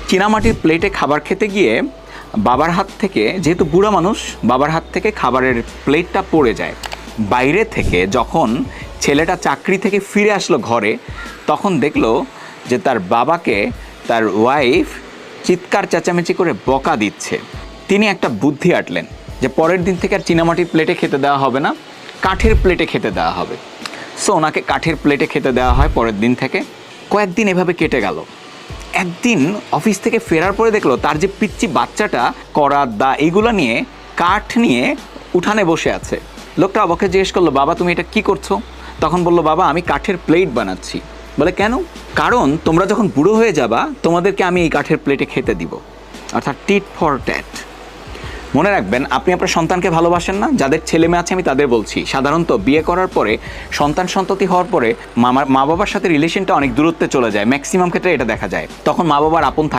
চীনামাটির প্লেটে খাবার খেতে গিয়ে বাবার হাত থেকে, যেহেতু বুড়া মানুষ, বাবার হাত থেকে খাবারের প্লেটটা পড়ে যায়। বাইরে থেকে যখন ছেলেটা চাকরি থেকে ফিরে আসলো ঘরে, তখন দেখলো যে তার বাবাকে তার ওয়াইফ চিৎকার চেঁচামেচি করে বকা দিচ্ছে। তিনি একটা বুদ্ধি আঁটলেন যে পরের দিন থেকে আর চীনামাটির প্লেটে খেতে দেওয়া হবে না, কাঠের প্লেটে খেতে দেওয়া হবে। সো ওনাকে কাঠের প্লেটে খেতে দেওয়া হয় পরের দিন থেকে। কয়েকদিন এভাবে কেটে গেল। একদিন অফিস থেকে ফেরার পরে দেখলো তার যে পিচ্চি বাচ্চাটা করাত দা এইগুলো নিয়ে কাঠ নিয়ে উঠানে বসে আছে। লোকটা অবাকে জিজ্ঞেস করলো, বাবা তুমি এটা কি করছো? তখন বললো, বাবা আমি কাঠের প্লেট বানাচ্ছি। বলে, কেন? কারণ তোমরা যখন বুড়ো হয়ে যাবা তোমাদেরকে আমি এই কাঠের প্লেটে খেতে দিব। অর্থাৎ টিট ফর ট্যাট। মনে রাখবেন, আপনি আপনার সন্তানকে ভালোবাসেন না? যাদের ছেলে মেয়ে আছে আমি তাদের বলছি, সাধারণত বিয়ে করার পরে, সন্ততি হওয়ার পরে মা বাবার সাথে রিলেশনটা অনেক দূরত্বে চলে যায়। ম্যাক্সিমাম ক্ষেত্রে এটা দেখা যায়। তখন মা বাবার আপন থাকে